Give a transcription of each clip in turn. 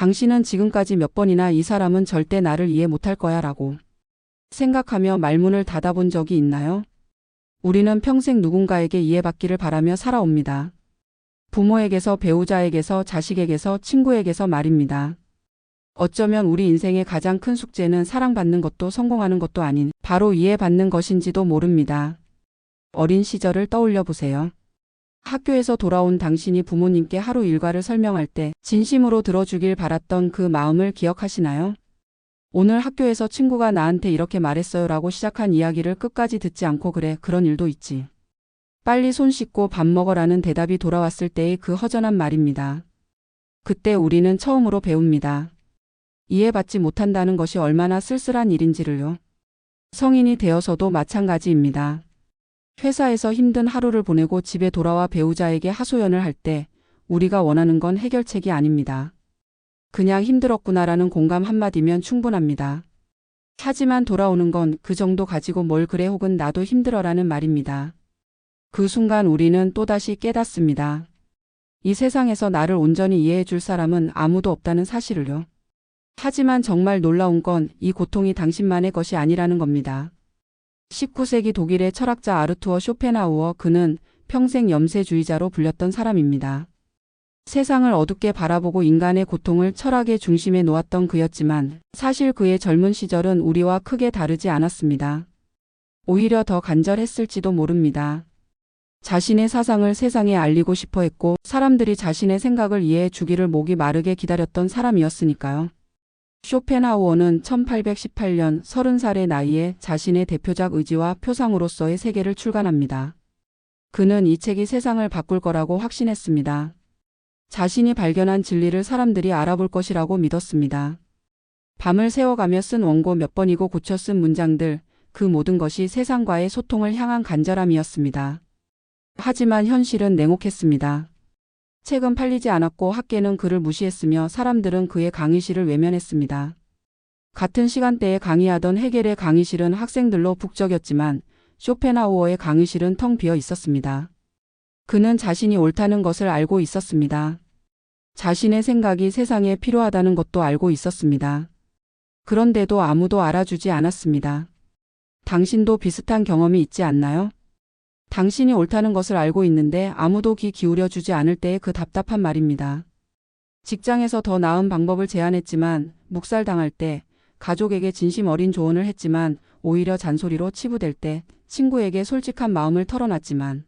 당신은 지금까지 몇 번이나 이 사람은 절대 나를 이해 못할 거야 라고 생각하며 말문을 닫아본 적이 있나요? 우리는 평생 누군가에게 이해받기를 바라며 살아옵니다. 부모에게서, 배우자에게서, 자식에게서, 친구에게서 말입니다. 어쩌면 우리 인생의 가장 큰 숙제는 사랑받는 것도 성공하는 것도 아닌 바로 이해받는 것인지도 모릅니다. 어린 시절을 떠올려 보세요. 학교에서 돌아온 당신이 부모님께 하루 일과를 설명할 때 진심으로 들어주길 바랐던 그 마음을 기억하시나요? 오늘 학교에서 친구가 나한테 이렇게 말했어요 라고 시작한 이야기를 끝까지 듣지 않고 그래, 그런 일도 있지. 빨리 손 씻고 밥 먹어라는 대답이 돌아왔을 때의 그 허전한 말입니다. 그때 우리는 처음으로 배웁니다. 이해받지 못한다는 것이 얼마나 쓸쓸한 일인지를요. 성인이 되어서도 마찬가지입니다. 회사에서 힘든 하루를 보내고 집에 돌아와 배우자에게 하소연을 할 때 우리가 원하는 건 해결책이 아닙니다. 그냥 힘들었구나라는 공감 한마디면 충분합니다. 하지만 돌아오는 건 그 정도 가지고 뭘 그래 혹은 나도 힘들어라는 말입니다. 그 순간 우리는 또다시 깨닫습니다. 이 세상에서 나를 온전히 이해해 줄 사람은 아무도 없다는 사실을요. 하지만 정말 놀라운 건 이 고통이 당신만의 것이 아니라는 겁니다. 19세기 독일의 철학자 아르투어 쇼펜하우어, 그는 평생 염세주의자로 불렸던 사람입니다. 세상을 어둡게 바라보고 인간의 고통을 철학의 중심에 놓았던 그였지만 사실 그의 젊은 시절은 우리와 크게 다르지 않았습니다. 오히려 더 간절했을지도 모릅니다. 자신의 사상을 세상에 알리고 싶어 했고 사람들이 자신의 생각을 이해해 주기를 목이 마르게 기다렸던 사람이었으니까요. 쇼펜하우어는 1818년 30살의 나이에 자신의 대표작 의지와 표상으로서의 세계를 출간합니다. 그는 이 책이 세상을 바꿀 거라고 확신했습니다. 자신이 발견한 진리를 사람들이 알아볼 것이라고 믿었습니다. 밤을 새워가며 쓴 원고 몇 번이고 고쳐 쓴 문장들, 그 모든 것이 세상과의 소통을 향한 간절함이었습니다. 하지만 현실은 냉혹했습니다. 책은 팔리지 않았고 학계는 그를 무시했으며 사람들은 그의 강의실을 외면했습니다. 같은 시간대에 강의하던 헤겔의 강의실은 학생들로 북적였지만 쇼펜하우어의 강의실은 텅 비어 있었습니다. 그는 자신이 옳다는 것을 알고 있었습니다. 자신의 생각이 세상에 필요하다는 것도 알고 있었습니다. 그런데도 아무도 알아주지 않았습니다. 당신도 비슷한 경험이 있지 않나요? 당신이 옳다는 것을 알고 있는데 아무도 귀 기울여 주지 않을 때의 그 답답한 말입니다. 직장에서 더 나은 방법을 제안했지만 묵살당할 때, 가족에게 진심 어린 조언을 했지만 오히려 잔소리로 치부될 때, 친구에게 솔직한 마음을 털어놨지만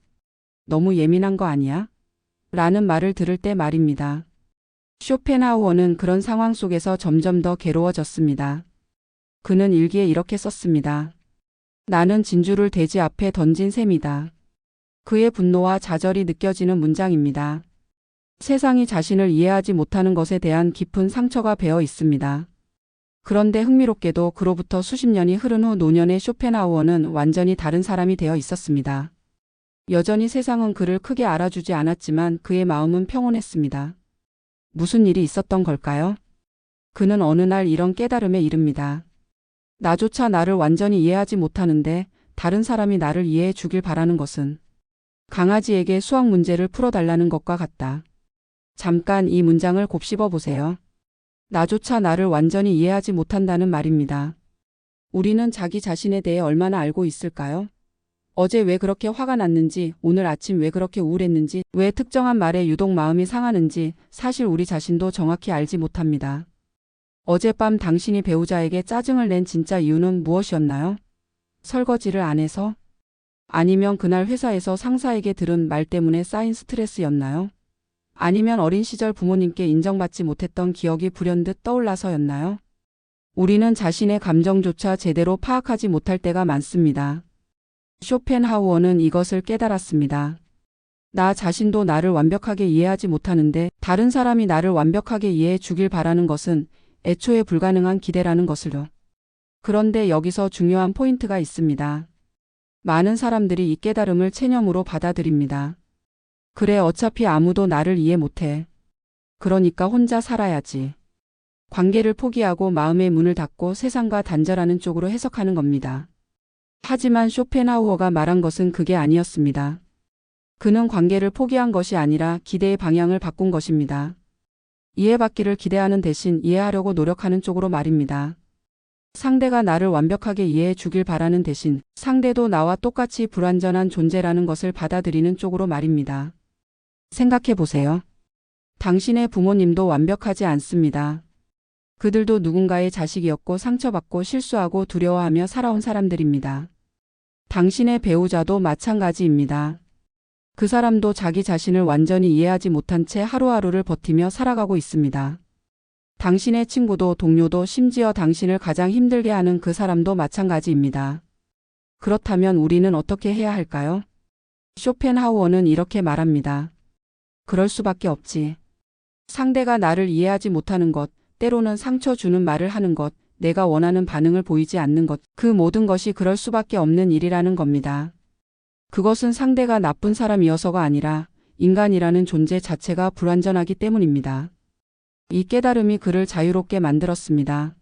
너무 예민한 거 아니야? 라는 말을 들을 때 말입니다. 쇼펜하우어는 그런 상황 속에서 점점 더 괴로워졌습니다. 그는 일기에 이렇게 썼습니다. 나는 진주를 돼지 앞에 던진 셈이다. 그의 분노와 좌절이 느껴지는 문장입니다. 세상이 자신을 이해하지 못하는 것에 대한 깊은 상처가 배어 있습니다. 그런데 흥미롭게도 그로부터 수십 년이 흐른 후 노년의 쇼펜하우어는 완전히 다른 사람이 되어 있었습니다. 여전히 세상은 그를 크게 알아주지 않았지만 그의 마음은 평온했습니다. 무슨 일이 있었던 걸까요? 그는 어느 날 이런 깨달음에 이릅니다. 나조차 나를 완전히 이해하지 못하는데 다른 사람이 나를 이해해 주길 바라는 것은 강아지에게 수학 문제를 풀어달라는 것과 같다. 잠깐 이 문장을 곱씹어 보세요. 나조차 나를 완전히 이해하지 못한다는 말입니다. 우리는 자기 자신에 대해 얼마나 알고 있을까요? 어제 왜 그렇게 화가 났는지, 오늘 아침 왜 그렇게 우울했는지, 왜 특정한 말에 유독 마음이 상하는지 사실 우리 자신도 정확히 알지 못합니다. 어젯밤 당신이 배우자에게 짜증을 낸 진짜 이유는 무엇이었나요? 설거지를 안 해서? 아니면 그날 회사에서 상사에게 들은 말 때문에 쌓인 스트레스였나요? 아니면 어린 시절 부모님께 인정받지 못했던 기억이 불현듯 떠올라서였나요? 우리는 자신의 감정조차 제대로 파악하지 못할 때가 많습니다. 쇼펜하우어는 이것을 깨달았습니다. 나 자신도 나를 완벽하게 이해하지 못하는데 다른 사람이 나를 완벽하게 이해해 주길 바라는 것은 애초에 불가능한 기대라는 것을요. 그런데 여기서 중요한 포인트가 있습니다. 많은 사람들이 이 깨달음을 체념으로 받아들입니다. 그래, 어차피 아무도 나를 이해 못해. 그러니까 혼자 살아야지. 관계를 포기하고 마음의 문을 닫고 세상과 단절하는 쪽으로 해석하는 겁니다. 하지만 쇼펜하우어가 말한 것은 그게 아니었습니다. 그는 관계를 포기한 것이 아니라 기대의 방향을 바꾼 것입니다. 이해받기를 기대하는 대신 이해하려고 노력하는 쪽으로 말입니다. 상대가 나를 완벽하게 이해해 주길 바라는 대신 상대도 나와 똑같이 불완전한 존재라는 것을 받아들이는 쪽으로 말입니다. 생각해 보세요. 당신의 부모님도 완벽하지 않습니다. 그들도 누군가의 자식이었고 상처받고 실수하고 두려워하며 살아온 사람들입니다. 당신의 배우자도 마찬가지입니다. 그 사람도 자기 자신을 완전히 이해하지 못한 채 하루하루를 버티며 살아가고 있습니다. 당신의 친구도 동료도 심지어 당신을 가장 힘들게 하는 그 사람도 마찬가지입니다. 그렇다면 우리는 어떻게 해야 할까요? 쇼펜하우어는 이렇게 말합니다. 그럴 수밖에 없지. 상대가 나를 이해하지 못하는 것, 때로는 상처 주는 말을 하는 것, 내가 원하는 반응을 보이지 않는 것, 그 모든 것이 그럴 수밖에 없는 일이라는 겁니다. 그것은 상대가 나쁜 사람이어서가 아니라 인간이라는 존재 자체가 불완전하기 때문입니다. 이 깨달음이 그를 자유롭게 만들었습니다.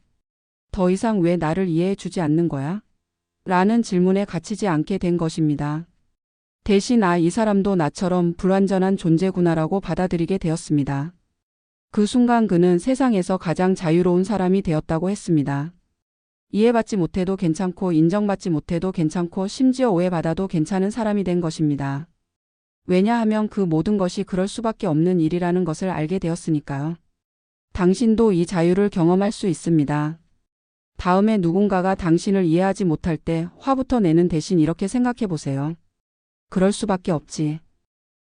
더 이상 왜 나를 이해해 주지 않는 거야? 라는 질문에 갇히지 않게 된 것입니다. 대신 이 사람도 나처럼 불완전한 존재구나라고 받아들이게 되었습니다. 그 순간 그는 세상에서 가장 자유로운 사람이 되었다고 했습니다. 이해받지 못해도 괜찮고 인정받지 못해도 괜찮고 심지어 오해받아도 괜찮은 사람이 된 것입니다. 왜냐하면 그 모든 것이 그럴 수밖에 없는 일이라는 것을 알게 되었으니까요. 당신도 이 자유를 경험할 수 있습니다. 다음에 누군가가 당신을 이해하지 못할 때 화부터 내는 대신 이렇게 생각해 보세요. 그럴 수밖에 없지.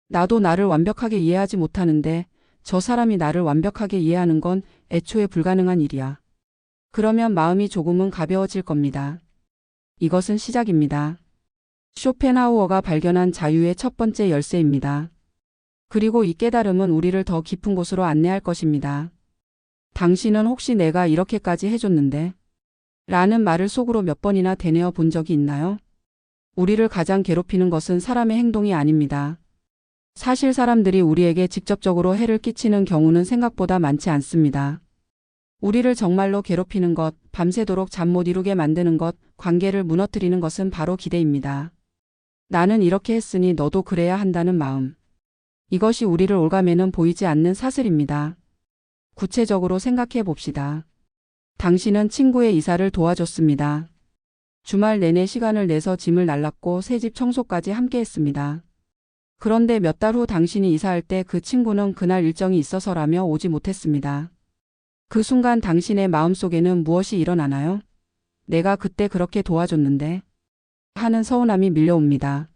나도 나를 완벽하게 이해하지 못하는데 저 사람이 나를 완벽하게 이해하는 건 애초에 불가능한 일이야. 그러면 마음이 조금은 가벼워질 겁니다. 이것은 시작입니다. 쇼펜하우어가 발견한 자유의 첫 번째 열쇠입니다. 그리고 이 깨달음은 우리를 더 깊은 곳으로 안내할 것입니다. 당신은 혹시 내가 이렇게까지 해줬는데? 라는 말을 속으로 몇 번이나 되뇌어 본 적이 있나요? 우리를 가장 괴롭히는 것은 사람의 행동이 아닙니다. 사실 사람들이 우리에게 직접적으로 해를 끼치는 경우는 생각보다 많지 않습니다. 우리를 정말로 괴롭히는 것, 밤새도록 잠 못 이루게 만드는 것, 관계를 무너뜨리는 것은 바로 기대입니다. 나는 이렇게 했으니 너도 그래야 한다는 마음. 이것이 우리를 올가매는 보이지 않는 사슬입니다. 구체적으로 생각해 봅시다. 당신은 친구의 이사를 도와줬습니다. 주말 내내 시간을 내서 짐을 날랐고 새집 청소까지 함께 했습니다. 그런데 몇 달 후 당신이 이사할 때 그 친구는 그날 일정이 있어서라며 오지 못했습니다. 그 순간 당신의 마음속에는 무엇이 일어나나요? 내가 그때 그렇게 도와줬는데 하는 서운함이 밀려옵니다.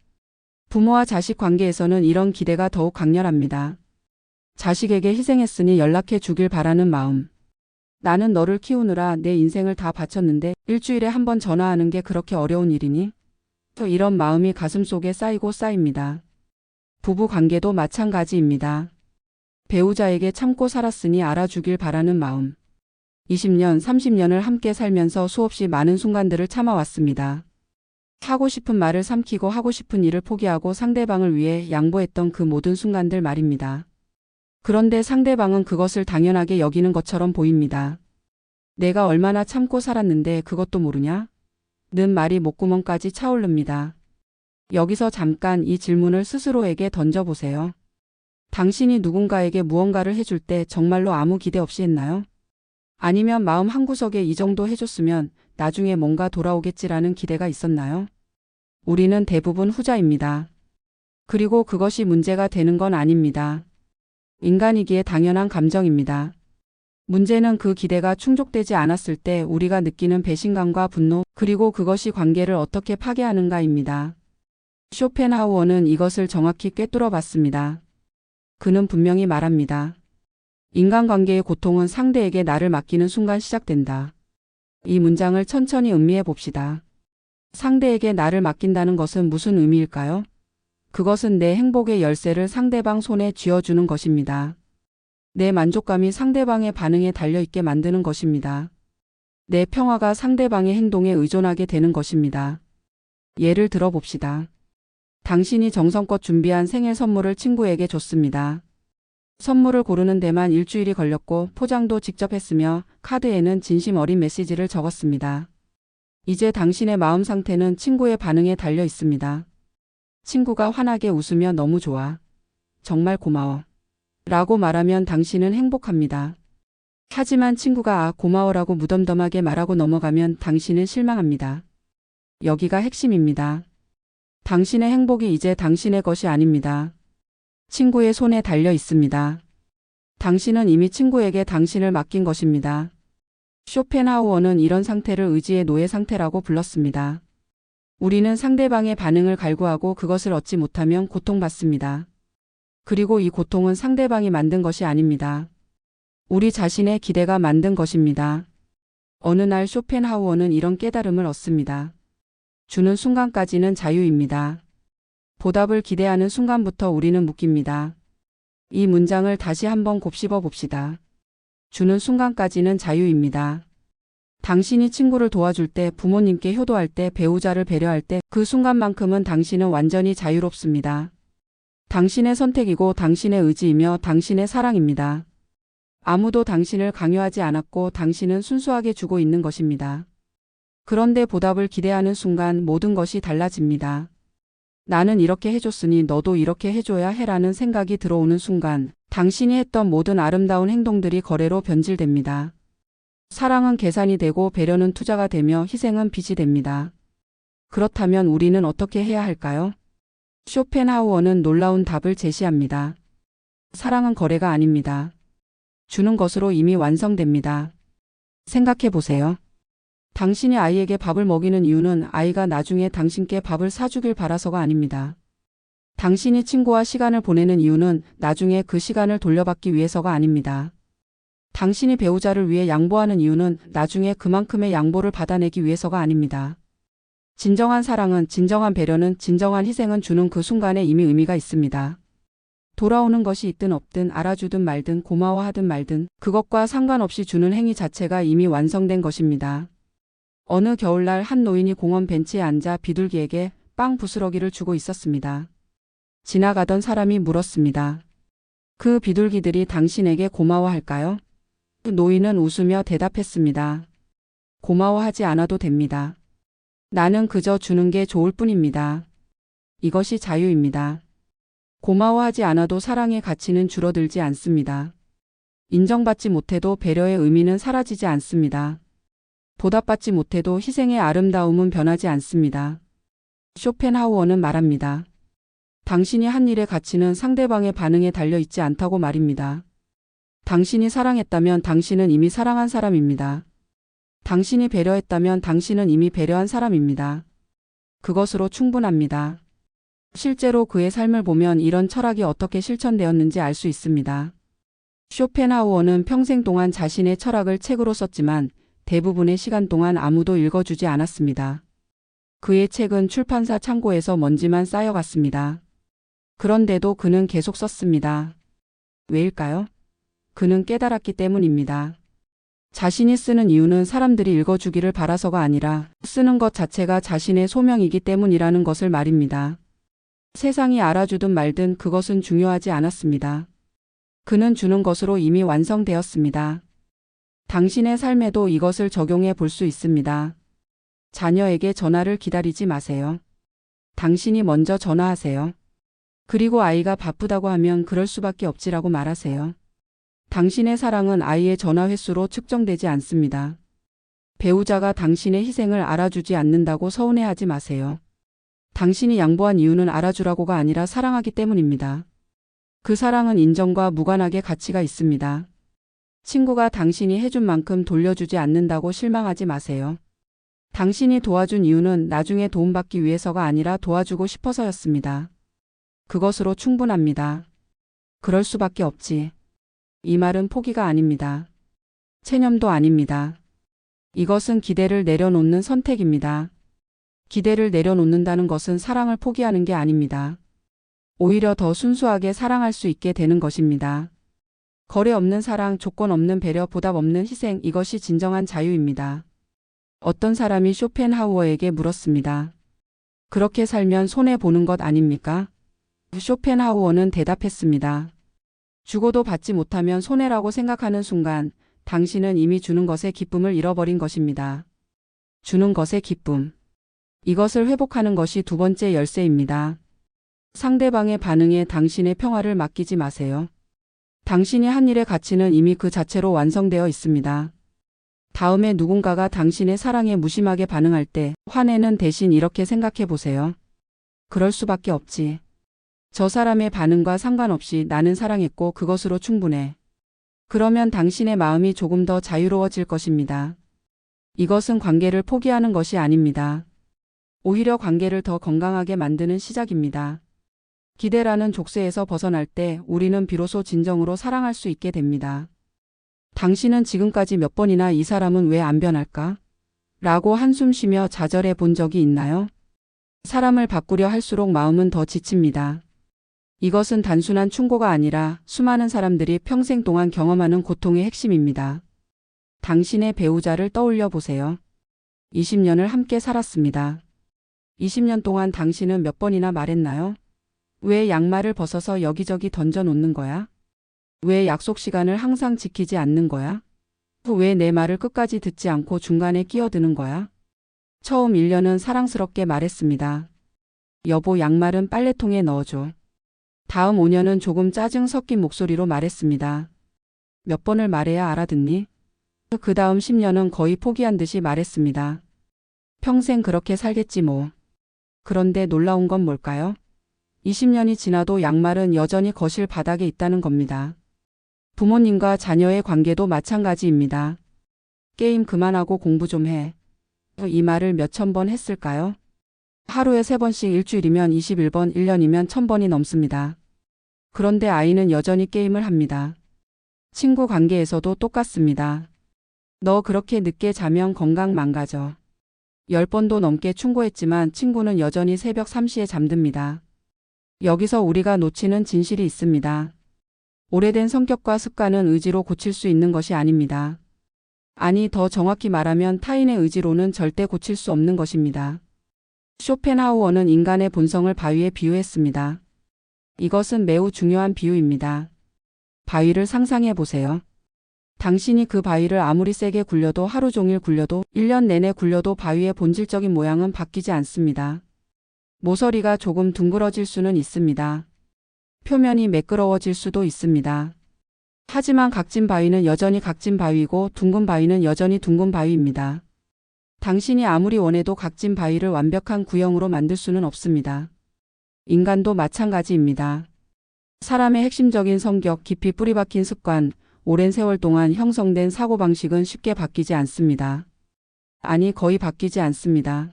부모와 자식 관계에서는 이런 기대가 더욱 강렬합니다. 자식에게 희생했으니 연락해 주길 바라는 마음. 나는 너를 키우느라 내 인생을 다 바쳤는데 일주일에 한 번 전화하는 게 그렇게 어려운 일이니? 이런 마음이 가슴속에 쌓이고 쌓입니다. 부부 관계도 마찬가지입니다. 배우자에게 참고 살았으니 알아주길 바라는 마음. 20년, 30년을 함께 살면서 수없이 많은 순간들을 참아왔습니다. 하고 싶은 말을 삼키고 하고 싶은 일을 포기하고 상대방을 위해 양보했던 그 모든 순간들 말입니다. 그런데 상대방은 그것을 당연하게 여기는 것처럼 보입니다. 내가 얼마나 참고 살았는데 그것도 모르냐? 는 말이 목구멍까지 차오릅니다. 여기서 잠깐 이 질문을 스스로에게 던져보세요. 당신이 누군가에게 무언가를 해줄 때 정말로 아무 기대 없이 했나요? 아니면 마음 한구석에 이 정도 해줬으면 나중에 뭔가 돌아오겠지라는 기대가 있었나요? 우리는 대부분 후자입니다. 그리고 그것이 문제가 되는 건 아닙니다. 인간이기에 당연한 감정입니다. 문제는 그 기대가 충족되지 않았을 때 우리가 느끼는 배신감과 분노, 그리고 그것이 관계를 어떻게 파괴하는가입니다. 쇼펜하우어는 이것을 정확히 꿰뚫어 봤습니다. 그는 분명히 말합니다. 인간관계의 고통은 상대에게 나를 맡기는 순간 시작된다. 이 문장을 천천히 음미해 봅시다. 상대에게 나를 맡긴다는 것은 무슨 의미일까요? 그것은 내 행복의 열쇠를 상대방 손에 쥐어주는 것입니다. 내 만족감이 상대방의 반응에 달려있게 만드는 것입니다. 내 평화가 상대방의 행동에 의존하게 되는 것입니다. 예를 들어 봅시다. 당신이 정성껏 준비한 생일 선물을 친구에게 줬습니다. 선물을 고르는 데만 일주일이 걸렸고 포장도 직접 했으며 카드에는 진심 어린 메시지를 적었습니다. 이제 당신의 마음 상태는 친구의 반응에 달려 있습니다. 친구가 환하게 웃으며 너무 좋아. 정말 고마워. 라고 말하면 당신은 행복합니다. 하지만 친구가 고마워라고 무덤덤하게 말하고 넘어가면 당신은 실망합니다. 여기가 핵심입니다. 당신의 행복이 이제 당신의 것이 아닙니다. 친구의 손에 달려 있습니다. 당신은 이미 친구에게 당신을 맡긴 것입니다. 쇼펜하우어는 이런 상태를 의지의 노예 상태라고 불렀습니다. 우리는 상대방의 반응을 갈구하고 그것을 얻지 못하면 고통받습니다. 그리고 이 고통은 상대방이 만든 것이 아닙니다. 우리 자신의 기대가 만든 것입니다. 어느 날 쇼펜하우어는 이런 깨달음을 얻습니다. 주는 순간까지는 자유입니다. 보답을 기대하는 순간부터 우리는 묶입니다. 이 문장을 다시 한번 곱씹어 봅시다. 주는 순간까지는 자유입니다. 당신이 친구를 도와줄 때, 부모님께 효도할 때, 배우자를 배려할 때, 그 순간만큼은 당신은 완전히 자유롭습니다. 당신의 선택이고 당신의 의지이며 당신의 사랑입니다. 아무도 당신을 강요하지 않았고 당신은 순수하게 주고 있는 것입니다. 그런데 보답을 기대하는 순간 모든 것이 달라집니다. 나는 이렇게 해줬으니 너도 이렇게 해줘야 해라는 생각이 들어오는 순간 당신이 했던 모든 아름다운 행동들이 거래로 변질됩니다. 사랑은 계산이 되고 배려는 투자가 되며 희생은 빚이 됩니다. 그렇다면 우리는 어떻게 해야 할까요? 쇼펜하우어는 놀라운 답을 제시합니다. 사랑은 거래가 아닙니다. 주는 것으로 이미 완성됩니다. 생각해 보세요. 당신이 아이에게 밥을 먹이는 이유는 아이가 나중에 당신께 밥을 사주길 바라서가 아닙니다. 당신이 친구와 시간을 보내는 이유는 나중에 그 시간을 돌려받기 위해서가 아닙니다. 당신이 배우자를 위해 양보하는 이유는 나중에 그만큼의 양보를 받아내기 위해서가 아닙니다. 진정한 사랑은, 진정한 배려는, 진정한 희생은 주는 그 순간에 이미 의미가 있습니다. 돌아오는 것이 있든 없든, 알아주든 말든, 고마워하든 말든 그것과 상관없이 주는 행위 자체가 이미 완성된 것입니다. 어느 겨울날 한 노인이 공원 벤치에 앉아 비둘기에게 빵 부스러기를 주고 있었습니다. 지나가던 사람이 물었습니다. 그 비둘기들이 당신에게 고마워할까요? 노인은 웃으며 대답했습니다. 고마워하지 않아도 됩니다. 나는 그저 주는 게 좋을 뿐입니다. 이것이 자유입니다. 고마워하지 않아도 사랑의 가치는 줄어들지 않습니다. 인정받지 못해도 배려의 의미는 사라지지 않습니다. 보답받지 못해도 희생의 아름다움은 변하지 않습니다. 쇼펜하우어는 말합니다. 당신이 한 일의 가치는 상대방의 반응에 달려 있지 않다고 말입니다. 당신이 사랑했다면 당신은 이미 사랑한 사람입니다. 당신이 배려했다면 당신은 이미 배려한 사람입니다. 그것으로 충분합니다. 실제로 그의 삶을 보면 이런 철학이 어떻게 실천되었는지 알 수 있습니다. 쇼펜하우어는 평생 동안 자신의 철학을 책으로 썼지만 대부분의 시간 동안 아무도 읽어주지 않았습니다. 그의 책은 출판사 창고에서 먼지만 쌓여갔습니다. 그런데도 그는 계속 썼습니다. 왜일까요? 그는 깨달았기 때문입니다. 자신이 쓰는 이유는 사람들이 읽어주기를 바라서가 아니라 쓰는 것 자체가 자신의 소명이기 때문이라는 것을 말입니다. 세상이 알아주든 말든 그것은 중요하지 않았습니다. 그는 주는 것으로 이미 완성되었습니다. 당신의 삶에도 이것을 적용해 볼 수 있습니다. 자녀에게 전화를 기다리지 마세요. 당신이 먼저 전화하세요. 그리고 아이가 바쁘다고 하면 그럴 수밖에 없지라고 말하세요. 당신의 사랑은 아이의 전화 횟수로 측정되지 않습니다. 배우자가 당신의 희생을 알아주지 않는다고 서운해하지 마세요. 당신이 양보한 이유는 알아주라고가 아니라 사랑하기 때문입니다. 그 사랑은 인정과 무관하게 가치가 있습니다. 친구가 당신이 해준 만큼 돌려주지 않는다고 실망하지 마세요. 당신이 도와준 이유는 나중에 도움받기 위해서가 아니라 도와주고 싶어서였습니다. 그것으로 충분합니다. 그럴 수밖에 없지. 이 말은 포기가 아닙니다. 체념도 아닙니다. 이것은 기대를 내려놓는 선택입니다. 기대를 내려놓는다는 것은 사랑을 포기하는 게 아닙니다. 오히려 더 순수하게 사랑할 수 있게 되는 것입니다. 거래 없는 사랑, 조건 없는 배려, 보답 없는 희생, 이것이 진정한 자유입니다. 어떤 사람이 쇼펜하우어에게 물었습니다. 그렇게 살면 손해보는 것 아닙니까? 쇼펜하우어는 대답했습니다. 주고도 받지 못하면 손해라고 생각하는 순간 당신은 이미 주는 것의 기쁨을 잃어버린 것입니다. 주는 것의 기쁨. 이것을 회복하는 것이 두 번째 열쇠입니다. 상대방의 반응에 당신의 평화를 맡기지 마세요. 당신이 한 일의 가치는 이미 그 자체로 완성되어 있습니다. 다음에 누군가가 당신의 사랑에 무심하게 반응할 때 화내는 대신 이렇게 생각해 보세요. 그럴 수밖에 없지. 저 사람의 반응과 상관없이 나는 사랑했고 그것으로 충분해. 그러면 당신의 마음이 조금 더 자유로워질 것입니다. 이것은 관계를 포기하는 것이 아닙니다. 오히려 관계를 더 건강하게 만드는 시작입니다. 기대라는 족쇄에서 벗어날 때 우리는 비로소 진정으로 사랑할 수 있게 됩니다. 당신은 지금까지 몇 번이나 이 사람은 왜 안 변할까? 라고 한숨 쉬며 좌절해 본 적이 있나요? 사람을 바꾸려 할수록 마음은 더 지칩니다. 이것은 단순한 충고가 아니라 수많은 사람들이 평생 동안 경험하는 고통의 핵심입니다. 당신의 배우자를 떠올려 보세요. 20년을 함께 살았습니다. 20년 동안 당신은 몇 번이나 말했나요? 왜 양말을 벗어서 여기저기 던져 놓는 거야? 왜 약속 시간을 항상 지키지 않는 거야? 왜 내 말을 끝까지 듣지 않고 중간에 끼어드는 거야? 처음 1년은 사랑스럽게 말했습니다. 여보, 양말은 빨래통에 넣어줘. 다음 5년은 조금 짜증 섞인 목소리로 말했습니다. 몇 번을 말해야 알아듣니? 그 다음 10년은 거의 포기한 듯이 말했습니다. 평생 그렇게 살겠지 뭐. 그런데 놀라운 건 뭘까요? 20년이 지나도 양말은 여전히 거실 바닥에 있다는 겁니다. 부모님과 자녀의 관계도 마찬가지입니다. 게임 그만하고 공부 좀 해. 이 말을 몇천 번 했을까요? 하루에 3번씩 일주일이면 21번, 1년이면 1000번이 넘습니다. 그런데 아이는 여전히 게임을 합니다. 친구 관계에서도 똑같습니다. 너 그렇게 늦게 자면 건강 망가져. 10번도 넘게 충고했지만 친구는 여전히 새벽 3시에 잠듭니다. 여기서 우리가 놓치는 진실이 있습니다. 오래된 성격과 습관은 의지로 고칠 수 있는 것이 아닙니다. 아니, 더 정확히 말하면 타인의 의지로는 절대 고칠 수 없는 것입니다. 쇼펜하우어는 인간의 본성을 바위에 비유했습니다. 이것은 매우 중요한 비유입니다. 바위를 상상해 보세요. 당신이 그 바위를 아무리 세게 굴려도 하루 종일 굴려도 1년 내내 굴려도 바위의 본질적인 모양은 바뀌지 않습니다. 모서리가 조금 둥그러질 수는 있습니다. 표면이 매끄러워질 수도 있습니다. 하지만 각진 바위는 여전히 각진 바위이고 둥근 바위는 여전히 둥근 바위입니다. 당신이 아무리 원해도 각진 바위를 완벽한 구형으로 만들 수는 없습니다. 인간도 마찬가지입니다. 사람의 핵심적인 성격, 깊이 뿌리박힌 습관, 오랜 세월 동안 형성된 사고방식은 쉽게 바뀌지 않습니다. 아니, 거의 바뀌지 않습니다.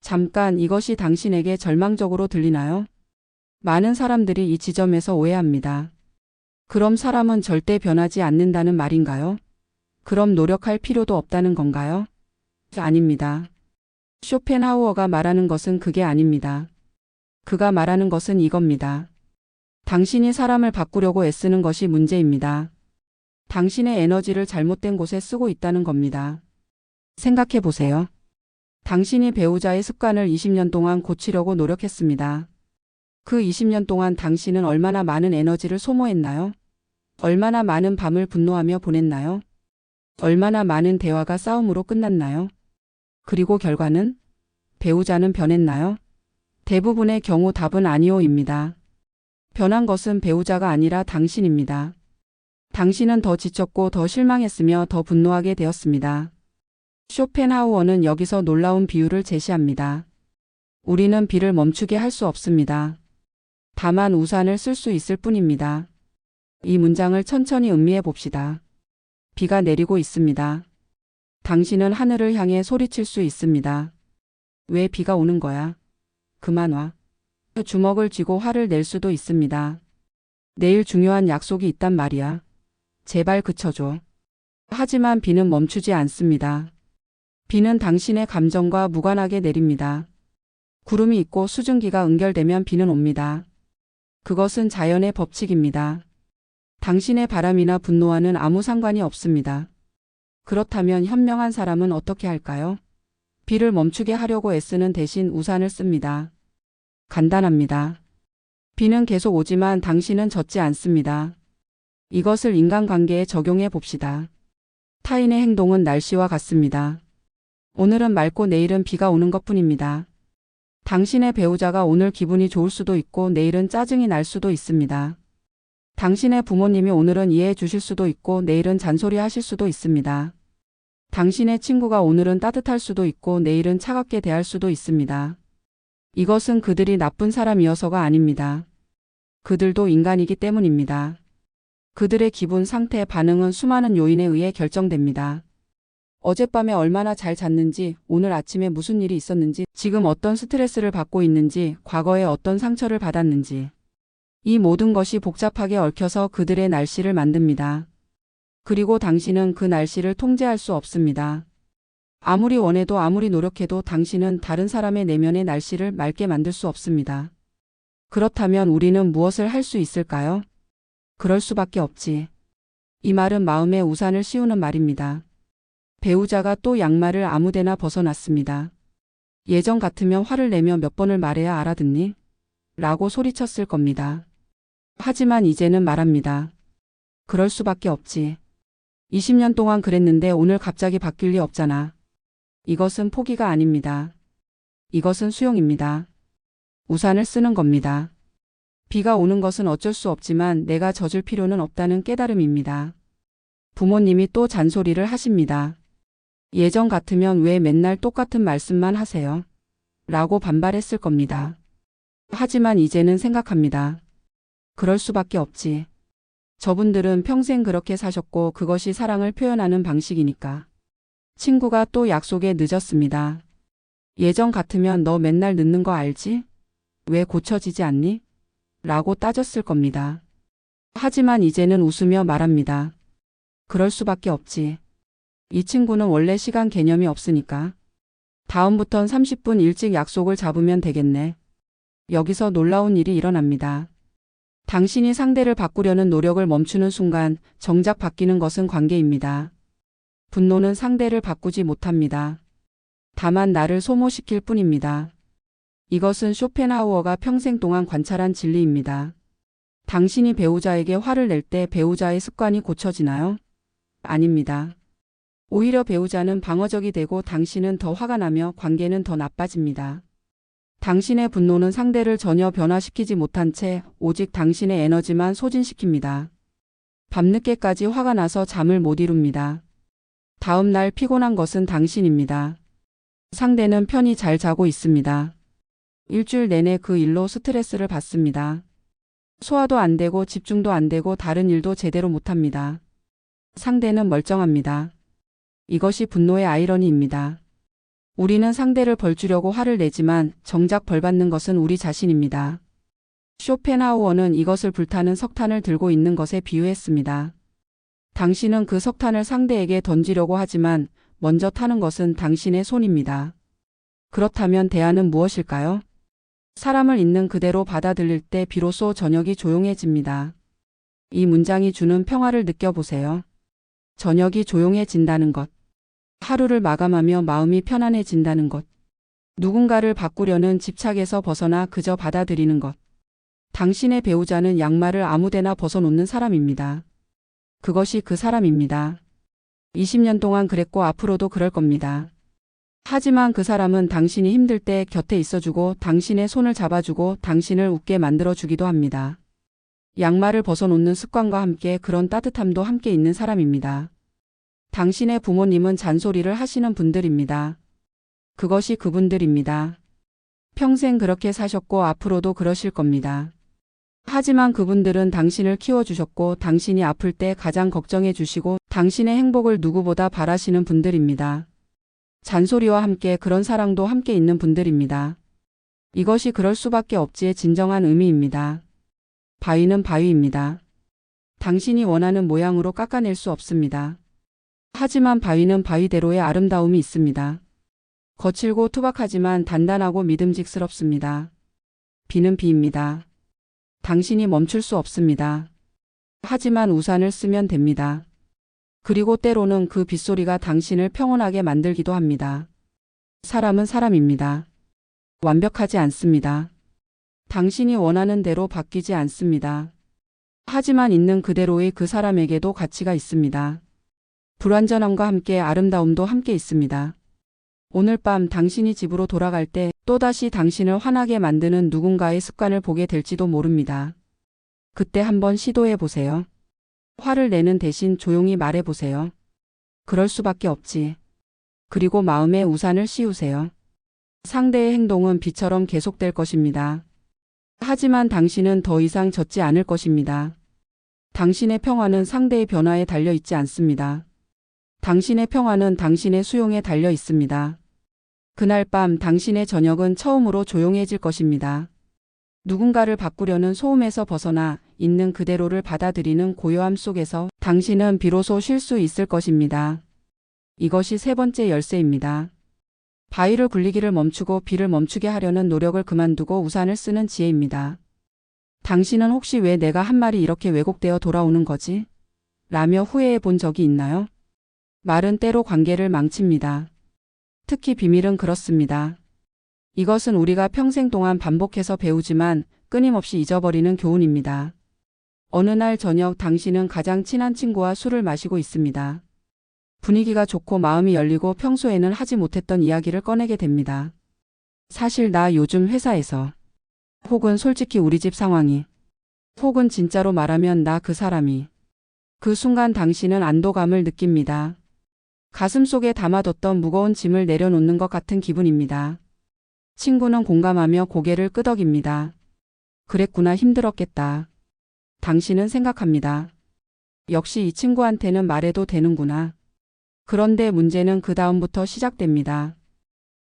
잠깐, 이것이 당신에게 절망적으로 들리나요? 많은 사람들이 이 지점에서 오해합니다. 그럼 사람은 절대 변하지 않는다는 말인가요? 그럼 노력할 필요도 없다는 건가요? 아닙니다. 쇼펜하우어가 말하는 것은 그게 아닙니다. 그가 말하는 것은 이겁니다. 당신이 사람을 바꾸려고 애쓰는 것이 문제입니다. 당신의 에너지를 잘못된 곳에 쓰고 있다는 겁니다. 생각해 보세요. 당신이 배우자의 습관을 20년 동안 고치려고 노력했습니다. 그 20년 동안 당신은 얼마나 많은 에너지를 소모했나요? 얼마나 많은 밤을 분노하며 보냈나요? 얼마나 많은 대화가 싸움으로 끝났나요? 그리고 결과는? 배우자는 변했나요? 대부분의 경우 답은 아니오입니다. 변한 것은 배우자가 아니라 당신입니다. 당신은 더 지쳤고 더 실망했으며 더 분노하게 되었습니다. 쇼펜하우어는 여기서 놀라운 비유를 제시합니다. 우리는 비를 멈추게 할 수 없습니다. 다만 우산을 쓸 수 있을 뿐입니다. 이 문장을 천천히 음미해 봅시다. 비가 내리고 있습니다. 당신은 하늘을 향해 소리칠 수 있습니다. 왜 비가 오는 거야? 그만 와. 주먹을 쥐고 화를 낼 수도 있습니다. 내일 중요한 약속이 있단 말이야. 제발 그쳐줘. 하지만 비는 멈추지 않습니다. 비는 당신의 감정과 무관하게 내립니다. 구름이 있고 수증기가 응결되면 비는 옵니다. 그것은 자연의 법칙입니다. 당신의 바람이나 분노와는 아무 상관이 없습니다. 그렇다면 현명한 사람은 어떻게 할까요? 비를 멈추게 하려고 애쓰는 대신 우산을 씁니다. 간단합니다. 비는 계속 오지만 당신은 젖지 않습니다. 이것을 인간관계에 적용해 봅시다. 타인의 행동은 날씨와 같습니다. 오늘은 맑고 내일은 비가 오는 것뿐입니다. 당신의 배우자가 오늘 기분이 좋을 수도 있고 내일은 짜증이 날 수도 있습니다. 당신의 부모님이 오늘은 이해해 주실 수도 있고 내일은 잔소리 하실 수도 있습니다. 당신의 친구가 오늘은 따뜻할 수도 있고 내일은 차갑게 대할 수도 있습니다. 이것은 그들이 나쁜 사람이어서가 아닙니다. 그들도 인간이기 때문입니다. 그들의 기분, 상태, 반응은 수많은 요인에 의해 결정됩니다. 어젯밤에 얼마나 잘 잤는지, 오늘 아침에 무슨 일이 있었는지, 지금 어떤 스트레스를 받고 있는지, 과거에 어떤 상처를 받았는지. 이 모든 것이 복잡하게 얽혀서 그들의 날씨를 만듭니다. 그리고 당신은 그 날씨를 통제할 수 없습니다. 아무리 원해도 아무리 노력해도 당신은 다른 사람의 내면의 날씨를 맑게 만들 수 없습니다. 그렇다면 우리는 무엇을 할 수 있을까요? 그럴 수밖에 없지. 이 말은 마음에 우산을 씌우는 말입니다. 배우자가 또 양말을 아무데나 벗어났습니다. 예전 같으면 화를 내며 몇 번을 말해야 알아듣니? 라고 소리쳤을 겁니다. 하지만 이제는 말합니다. 그럴 수밖에 없지. 20년 동안 그랬는데 오늘 갑자기 바뀔 리 없잖아. 이것은 포기가 아닙니다. 이것은 수용입니다. 우산을 쓰는 겁니다. 비가 오는 것은 어쩔 수 없지만 내가 젖을 필요는 없다는 깨달음입니다. 부모님이 또 잔소리를 하십니다. 예전 같으면 왜 맨날 똑같은 말씀만 하세요? 라고 반발했을 겁니다. 하지만 이제는 생각합니다. 그럴 수밖에 없지. 저분들은 평생 그렇게 사셨고 그것이 사랑을 표현하는 방식이니까. 친구가 또 약속에 늦었습니다. 예전 같으면 너 맨날 늦는 거 알지? 왜 고쳐지지 않니? 라고 따졌을 겁니다. 하지만 이제는 웃으며 말합니다. 그럴 수밖에 없지. 이 친구는 원래 시간 개념이 없으니까. 다음부턴 30분 일찍 약속을 잡으면 되겠네. 여기서 놀라운 일이 일어납니다. 당신이 상대를 바꾸려는 노력을 멈추는 순간 정작 바뀌는 것은 관계입니다. 분노는 상대를 바꾸지 못합니다. 다만 나를 소모시킬 뿐입니다. 이것은 쇼펜하우어가 평생 동안 관찰한 진리입니다. 당신이 배우자에게 화를 낼 때 배우자의 습관이 고쳐지나요? 아닙니다. 오히려 배우자는 방어적이 되고 당신은 더 화가 나며 관계는 더 나빠집니다. 당신의 분노는 상대를 전혀 변화시키지 못한 채 오직 당신의 에너지만 소진시킵니다. 밤늦게까지 화가 나서 잠을 못 이룹니다. 다음 날 피곤한 것은 당신입니다. 상대는 편히 잘 자고 있습니다. 일주일 내내 그 일로 스트레스를 받습니다. 소화도 안 되고 집중도 안 되고 다른 일도 제대로 못합니다. 상대는 멀쩡합니다. 이것이 분노의 아이러니입니다. 우리는 상대를 벌주려고 화를 내지만 정작 벌받는 것은 우리 자신입니다. 쇼펜하우어는 이것을 불타는 석탄을 들고 있는 것에 비유했습니다. 당신은 그 석탄을 상대에게 던지려고 하지만 먼저 타는 것은 당신의 손입니다. 그렇다면 대안은 무엇일까요? 사람을 있는 그대로 받아들일 때 비로소 저녁이 조용해집니다. 이 문장이 주는 평화를 느껴보세요. 저녁이 조용해진다는 것. 하루를 마감하며 마음이 편안해진다는 것. 누군가를 바꾸려는 집착에서 벗어나 그저 받아들이는 것. 당신의 배우자는 양말을 아무데나 벗어놓는 사람입니다. 그것이 그 사람입니다. 20년 동안 그랬고 앞으로도 그럴 겁니다. 하지만 그 사람은 당신이 힘들 때 곁에 있어주고 당신의 손을 잡아주고 당신을 웃게 만들어주기도 합니다. 양말을 벗어놓는 습관과 함께 그런 따뜻함도 함께 있는 사람입니다. 당신의 부모님은 잔소리를 하시는 분들입니다. 그것이 그분들입니다. 평생 그렇게 사셨고 앞으로도 그러실 겁니다. 하지만 그분들은 당신을 키워주셨고 당신이 아플 때 가장 걱정해 주시고 당신의 행복을 누구보다 바라시는 분들입니다. 잔소리와 함께 그런 사랑도 함께 있는 분들입니다. 이것이 그럴 수밖에 없지의 진정한 의미입니다. 바위는 바위입니다. 당신이 원하는 모양으로 깎아낼 수 없습니다. 하지만 바위는 바위대로의 아름다움이 있습니다. 거칠고 투박하지만 단단하고 믿음직스럽습니다. 비는 비입니다. 당신이 멈출 수 없습니다. 하지만 우산을 쓰면 됩니다. 그리고 때로는 그 빗소리가 당신을 평온하게 만들기도 합니다. 사람은 사람입니다. 완벽하지 않습니다. 당신이 원하는 대로 바뀌지 않습니다. 하지만 있는 그대로의 그 사람에게도 가치가 있습니다. 불완전함과 함께 아름다움도 함께 있습니다. 오늘 밤 당신이 집으로 돌아갈 때 또다시 당신을 화나게 만드는 누군가의 습관을 보게 될지도 모릅니다. 그때 한번 시도해 보세요. 화를 내는 대신 조용히 말해 보세요. 그럴 수밖에 없지. 그리고 마음에 우산을 씌우세요. 상대의 행동은 비처럼 계속될 것입니다. 하지만 당신은 더 이상 젖지 않을 것입니다. 당신의 평화는 상대의 변화에 달려 있지 않습니다. 당신의 평화는 당신의 수용에 달려 있습니다. 그날 밤 당신의 저녁은 처음으로 조용해질 것입니다. 누군가를 바꾸려는 소음에서 벗어나 있는 그대로를 받아들이는 고요함 속에서 당신은 비로소 쉴 수 있을 것입니다. 이것이 세 번째 열쇠입니다. 바위를 굴리기를 멈추고 비를 멈추게 하려는 노력을 그만두고 우산을 쓰는 지혜입니다. 당신은 혹시 왜 내가 한 말이 이렇게 왜곡되어 돌아오는 거지? 라며 후회해 본 적이 있나요? 말은 때로 관계를 망칩니다. 특히 비밀은 그렇습니다. 이것은 우리가 평생 동안 반복해서 배우지만 끊임없이 잊어버리는 교훈입니다. 어느 날 저녁 당신은 가장 친한 친구와 술을 마시고 있습니다. 분위기가 좋고 마음이 열리고 평소에는 하지 못했던 이야기를 꺼내게 됩니다. 사실 나 요즘 회사에서, 혹은 솔직히 우리 집 상황이, 혹은 진짜로 말하면 나 그 사람이. 그 순간 당신은 안도감을 느낍니다. 가슴속에 담아뒀던 무거운 짐을 내려놓는 것 같은 기분입니다. 친구는 공감하며 고개를 끄덕입니다. 그랬구나, 힘들었겠다. 당신은 생각합니다. 역시 이 친구한테는 말해도 되는구나. 그런데 문제는 그 다음부터 시작됩니다.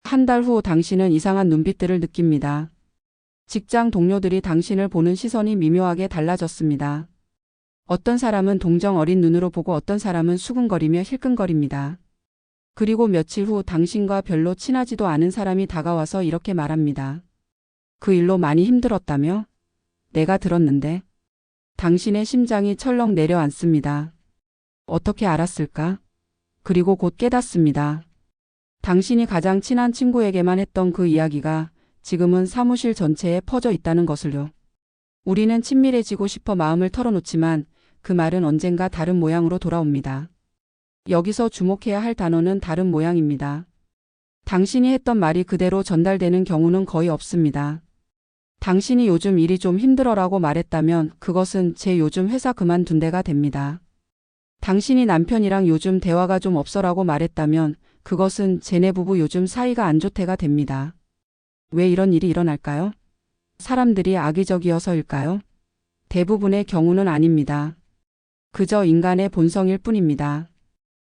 한 달 후 당신은 이상한 눈빛들을 느낍니다. 직장 동료들이 당신을 보는 시선이 미묘하게 달라졌습니다. 어떤 사람은 동정 어린 눈으로 보고 어떤 사람은 수근거리며 힐끔거립니다. 그리고 며칠 후 당신과 별로 친하지도 않은 사람이 다가와서 이렇게 말합니다. 그 일로 많이 힘들었다며? 내가 들었는데. 당신의 심장이 철렁 내려앉습니다. 어떻게 알았을까? 그리고 곧 깨닫습니다. 당신이 가장 친한 친구에게만 했던 그 이야기가 지금은 사무실 전체에 퍼져 있다는 것을요. 우리는 친밀해지고 싶어 마음을 털어놓지만 그 말은 언젠가 다른 모양으로 돌아옵니다. 여기서 주목해야 할 단어는 다른 모양입니다. 당신이 했던 말이 그대로 전달되는 경우는 거의 없습니다. 당신이 요즘 일이 좀 힘들어라고 말했다면 그것은 제 요즘 회사 그만둔 데가 됩니다. 당신이 남편이랑 요즘 대화가 좀 없어라고 말했다면 그것은 쟤네 부부 요즘 사이가 안 좋대가 됩니다. 왜 이런 일이 일어날까요? 사람들이 악의적이어서일까요? 대부분의 경우는 아닙니다. 그저 인간의 본성일 뿐입니다.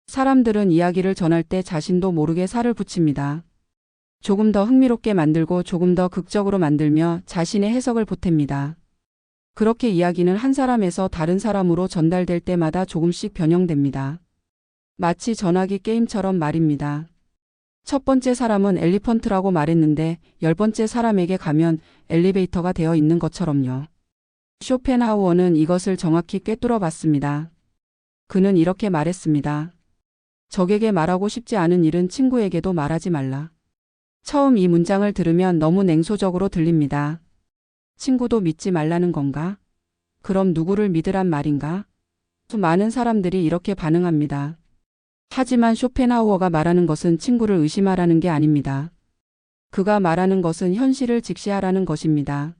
사람들은 이야기를 전할 때 자신도 모르게 살을 붙입니다. 조금 더 흥미롭게 만들고 조금 더 극적으로 만들며 자신의 해석을 보탭니다. 그렇게 이야기는 한 사람에서 다른 사람으로 전달될 때마다 조금씩 변형됩니다. 마치 전화기 게임처럼 말입니다. 첫 번째 사람은 엘리펀트라고 말했는데 10번째 사람에게 가면 엘리베이터가 되어 있는 것처럼요. 쇼펜하우어는 이것을 정확히 꿰뚫어 봤습니다. 그는 이렇게 말했습니다. 적에게 말하고 싶지 않은 일은 친구에게도 말하지 말라. 처음 이 문장을 들으면 너무 냉소적으로 들립니다. 친구도 믿지 말라는 건가? 그럼 누구를 믿으란 말인가? 많은 사람들이 이렇게 반응합니다. 하지만 쇼펜하우어가 말하는 것은 친구를 의심하라는 게 아닙니다. 그가 말하는 것은 현실을 직시하라는 것입니다.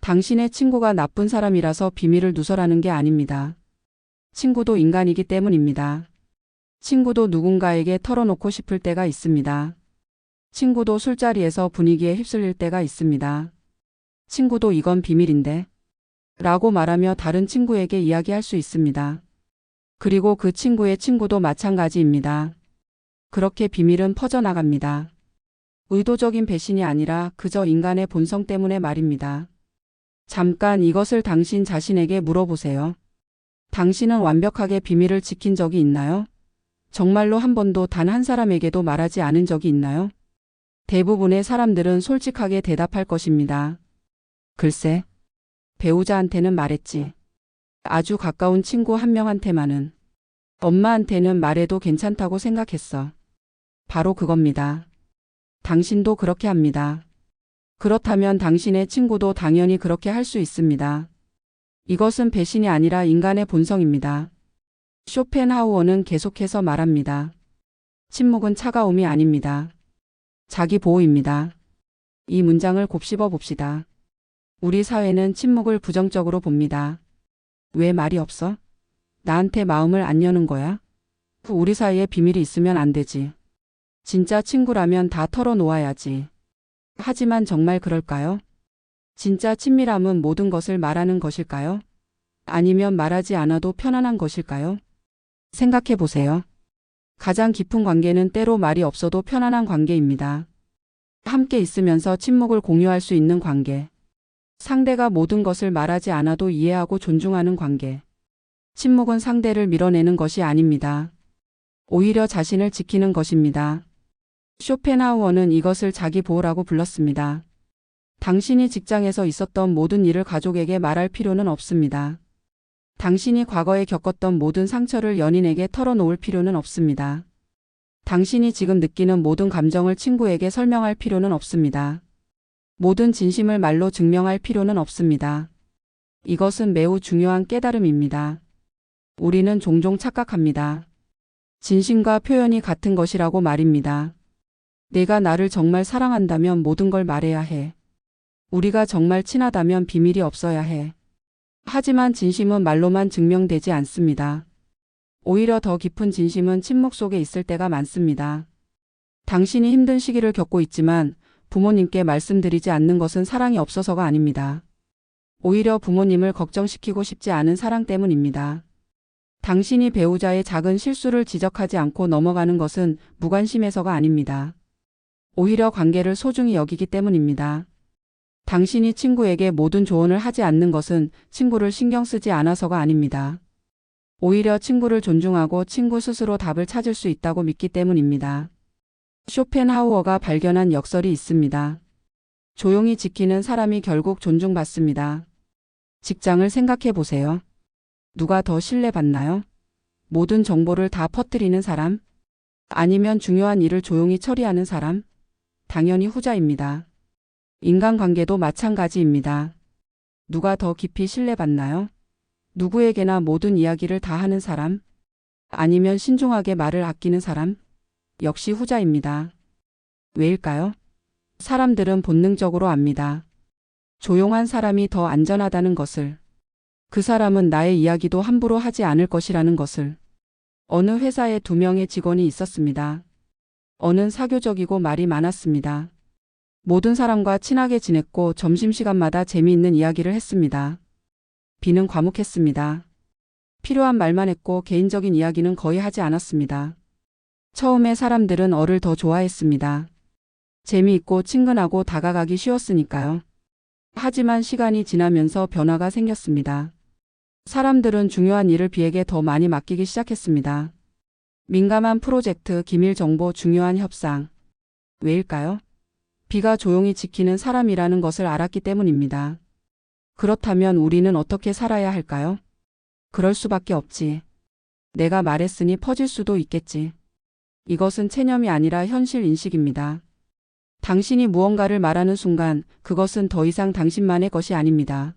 당신의 친구가 나쁜 사람이라서 비밀을 누설하는 게 아닙니다. 친구도 인간이기 때문입니다. 친구도 누군가에게 털어놓고 싶을 때가 있습니다. 친구도 술자리에서 분위기에 휩쓸릴 때가 있습니다. 친구도 이건 비밀인데 라고 말하며 다른 친구에게 이야기할 수 있습니다. 그리고 그 친구의 친구도 마찬가지입니다. 그렇게 비밀은 퍼져나갑니다. 의도적인 배신이 아니라 그저 인간의 본성 때문에 말입니다. 잠깐 이것을 당신 자신에게 물어보세요. 당신은 완벽하게 비밀을 지킨 적이 있나요? 정말로 한 번도 단 한 사람에게도 말하지 않은 적이 있나요? 대부분의 사람들은 솔직하게 대답할 것입니다. 글쎄, 배우자한테는 말했지. 아주 가까운 친구 한 명한테만은. 엄마한테는 말해도 괜찮다고 생각했어. 바로 그겁니다. 당신도 그렇게 합니다. 그렇다면 당신의 친구도 당연히 그렇게 할 수 있습니다. 이것은 배신이 아니라 인간의 본성입니다. 쇼펜하우어는 계속해서 말합니다. 침묵은 차가움이 아닙니다. 자기 보호입니다. 이 문장을 곱씹어 봅시다. 우리 사회는 침묵을 부정적으로 봅니다. 왜 말이 없어? 나한테 마음을 안 여는 거야? 우리 사이에 비밀이 있으면 안 되지. 진짜 친구라면 다 털어놓아야지. 하지만 정말 그럴까요? 진짜 친밀함은 모든 것을 말하는 것일까요? 아니면 말하지 않아도 편안한 것일까요? 생각해 보세요. 가장 깊은 관계는 때로 말이 없어도 편안한 관계입니다. 함께 있으면서 침묵을 공유할 수 있는 관계. 상대가 모든 것을 말하지 않아도 이해하고 존중하는 관계. 침묵은 상대를 밀어내는 것이 아닙니다. 오히려 자신을 지키는 것입니다. 쇼펜하우어는 이것을 자기 보호라고 불렀습니다. 당신이 직장에서 있었던 모든 일을 가족에게 말할 필요는 없습니다. 당신이 과거에 겪었던 모든 상처를 연인에게 털어놓을 필요는 없습니다. 당신이 지금 느끼는 모든 감정을 친구에게 설명할 필요는 없습니다. 모든 진심을 말로 증명할 필요는 없습니다. 이것은 매우 중요한 깨달음입니다. 우리는 종종 착각합니다. 진심과 표현이 같은 것이라고 말입니다. 내가 나를 정말 사랑한다면 모든 걸 말해야 해. 우리가 정말 친하다면 비밀이 없어야 해. 하지만 진심은 말로만 증명되지 않습니다. 오히려 더 깊은 진심은 침묵 속에 있을 때가 많습니다. 당신이 힘든 시기를 겪고 있지만 부모님께 말씀드리지 않는 것은 사랑이 없어서가 아닙니다. 오히려 부모님을 걱정시키고 싶지 않은 사랑 때문입니다. 당신이 배우자의 작은 실수를 지적하지 않고 넘어가는 것은 무관심해서가 아닙니다. 오히려 관계를 소중히 여기기 때문입니다. 당신이 친구에게 모든 조언을 하지 않는 것은 친구를 신경 쓰지 않아서가 아닙니다. 오히려 친구를 존중하고 친구 스스로 답을 찾을 수 있다고 믿기 때문입니다. 쇼펜하우어가 발견한 역설이 있습니다. 조용히 지키는 사람이 결국 존중받습니다. 직장을 생각해 보세요. 누가 더 신뢰받나요? 모든 정보를 다 퍼뜨리는 사람? 아니면 중요한 일을 조용히 처리하는 사람? 당연히 후자입니다. 인간관계도 마찬가지입니다. 누가 더 깊이 신뢰받나요? 누구에게나 모든 이야기를 다 하는 사람? 아니면 신중하게 말을 아끼는 사람? 역시 후자입니다. 왜일까요? 사람들은 본능적으로 압니다. 조용한 사람이 더 안전하다는 것을. 그 사람은 나의 이야기도 함부로 하지 않을 것이라는 것을. 어느 회사에 2명의 직원이 있었습니다. 어는 사교적이고 말이 많았습니다. 모든 사람과 친하게 지냈고 점심시간마다 재미있는 이야기를 했습니다. B는 과묵했습니다. 필요한 말만 했고 개인적인 이야기는 거의 하지 않았습니다. 처음에 사람들은 어를 더 좋아했습니다. 재미있고 친근하고 다가가기 쉬웠으니까요. 하지만 시간이 지나면서 변화가 생겼습니다. 사람들은 중요한 일을 B에게 더 많이 맡기기 시작했습니다. 민감한 프로젝트, 기밀 정보, 중요한 협상. 왜일까요? B가 조용히 지키는 사람이라는 것을 알았기 때문입니다. 그렇다면 우리는 어떻게 살아야 할까요? 그럴 수밖에 없지. 내가 말했으니 퍼질 수도 있겠지. 이것은 체념이 아니라 현실 인식입니다. 당신이 무언가를 말하는 순간 그것은 더 이상 당신만의 것이 아닙니다.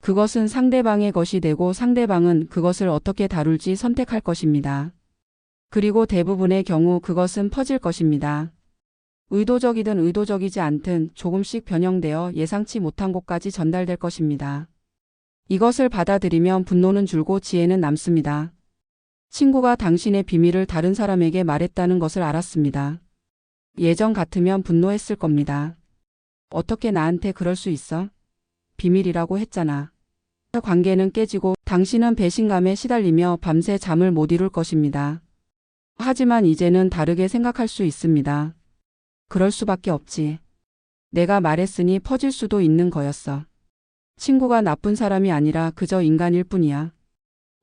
그것은 상대방의 것이 되고 상대방은 그것을 어떻게 다룰지 선택할 것입니다. 그리고 대부분의 경우 그것은 퍼질 것입니다. 의도적이든 의도적이지 않든 조금씩 변형되어 예상치 못한 곳까지 전달될 것입니다. 이것을 받아들이면 분노는 줄고 지혜는 남습니다. 친구가 당신의 비밀을 다른 사람에게 말했다는 것을 알았습니다. 예전 같으면 분노했을 겁니다. 어떻게 나한테 그럴 수 있어? 비밀이라고 했잖아. 관계는 깨지고 당신은 배신감에 시달리며 밤새 잠을 못 이룰 것입니다. 하지만 이제는 다르게 생각할 수 있습니다. 그럴 수밖에 없지. 내가 말했으니 퍼질 수도 있는 거였어. 친구가 나쁜 사람이 아니라 그저 인간일 뿐이야.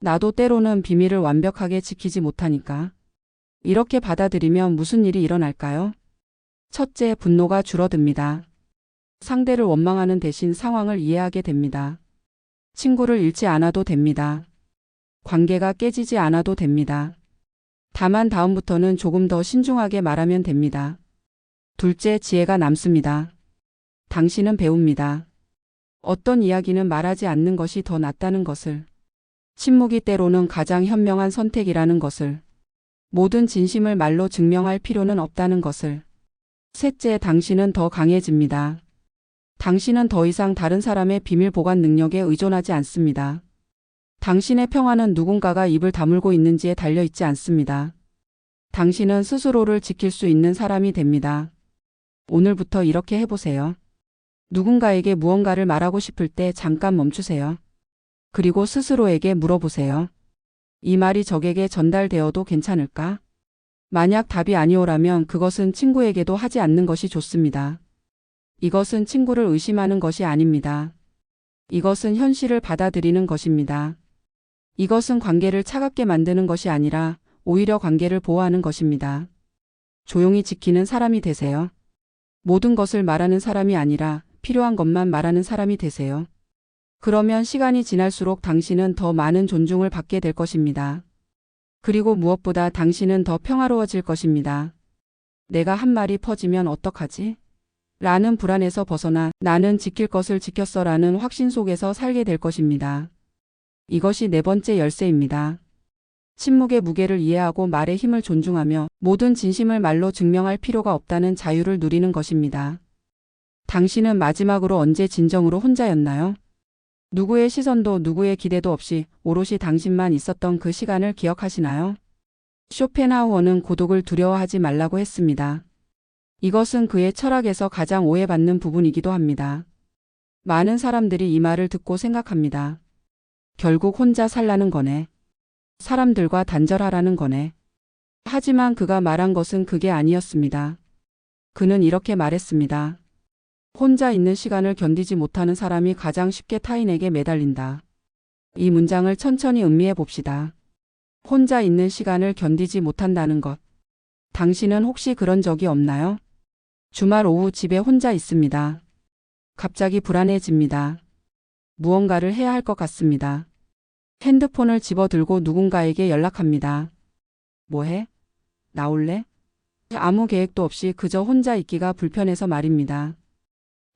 나도 때로는 비밀을 완벽하게 지키지 못하니까. 이렇게 받아들이면 무슨 일이 일어날까요? 첫째, 분노가 줄어듭니다. 상대를 원망하는 대신 상황을 이해하게 됩니다. 친구를 잃지 않아도 됩니다. 관계가 깨지지 않아도 됩니다. 다만 다음부터는 조금 더 신중하게 말하면 됩니다. 둘째, 지혜가 남습니다. 당신은 배웁니다. 어떤 이야기는 말하지 않는 것이 더 낫다는 것을. 침묵이 때로는 가장 현명한 선택이라는 것을. 모든 진심을 말로 증명할 필요는 없다는 것을. 셋째, 당신은 더 강해집니다. 당신은 더 이상 다른 사람의 비밀 보관 능력에 의존하지 않습니다. 당신의 평화는 누군가가 입을 다물고 있는지에 달려 있지 않습니다. 당신은 스스로를 지킬 수 있는 사람이 됩니다. 오늘부터 이렇게 해보세요. 누군가에게 무언가를 말하고 싶을 때 잠깐 멈추세요. 그리고 스스로에게 물어보세요. 이 말이 적에게 전달되어도 괜찮을까? 만약 답이 아니오라면 그것은 친구에게도 하지 않는 것이 좋습니다. 이것은 친구를 의심하는 것이 아닙니다. 이것은 현실을 받아들이는 것입니다. 이것은 관계를 차갑게 만드는 것이 아니라 오히려 관계를 보호하는 것입니다. 조용히 지키는 사람이 되세요. 모든 것을 말하는 사람이 아니라 필요한 것만 말하는 사람이 되세요. 그러면 시간이 지날수록 당신은 더 많은 존중을 받게 될 것입니다. 그리고 무엇보다 당신은 더 평화로워질 것입니다. 내가 한 말이 퍼지면 어떡하지? 라는 불안에서 벗어나 나는 지킬 것을 지켰어 라는 확신 속에서 살게 될 것입니다. 이것이 네 번째 열쇠입니다. 침묵의 무게를 이해하고 말의 힘을 존중하며 모든 진심을 말로 증명할 필요가 없다는 자유를 누리는 것입니다. 당신은 마지막으로 언제 진정으로 혼자였나요? 누구의 시선도 누구의 기대도 없이 오롯이 당신만 있었던 그 시간을 기억하시나요? 쇼펜하우어는 고독을 두려워하지 말라고 했습니다. 이것은 그의 철학에서 가장 오해받는 부분이기도 합니다. 많은 사람들이 이 말을 듣고 생각합니다. 결국 혼자 살라는 거네. 사람들과 단절하라는 거네. 하지만 그가 말한 것은 그게 아니었습니다. 그는 이렇게 말했습니다. 혼자 있는 시간을 견디지 못하는 사람이 가장 쉽게 타인에게 매달린다. 이 문장을 천천히 음미해 봅시다. 혼자 있는 시간을 견디지 못한다는 것. 당신은 혹시 그런 적이 없나요? 주말 오후 집에 혼자 있습니다. 갑자기 불안해집니다. 무언가를 해야 할 것 같습니다. 핸드폰을 집어들고 누군가에게 연락합니다. 뭐해? 나올래? 아무 계획도 없이 그저 혼자 있기가 불편해서 말입니다.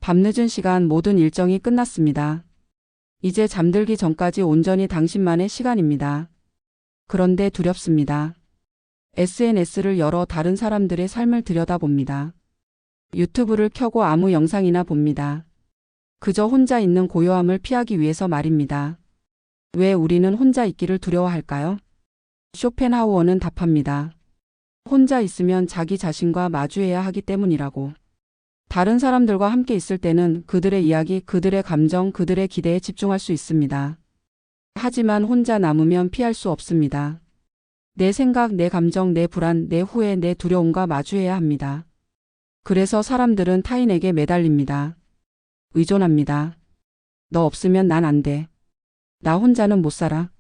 밤늦은 시간 모든 일정이 끝났습니다. 이제 잠들기 전까지 온전히 당신만의 시간입니다. 그런데 두렵습니다. SNS를 열어 다른 사람들의 삶을 들여다봅니다. 유튜브를 켜고 아무 영상이나 봅니다. 그저 혼자 있는 고요함을 피하기 위해서 말입니다. 왜 우리는 혼자 있기를 두려워할까요? 쇼펜하우어는 답합니다. 혼자 있으면 자기 자신과 마주해야 하기 때문이라고. 다른 사람들과 함께 있을 때는 그들의 이야기, 그들의 감정, 그들의 기대에 집중할 수 있습니다. 하지만 혼자 남으면 피할 수 없습니다. 내 생각, 내 감정, 내 불안, 내 후회, 내 두려움과 마주해야 합니다. 그래서 사람들은 타인에게 매달립니다. 의존합니다. 너 없으면 난 안 돼. 나 혼자는 못 살아.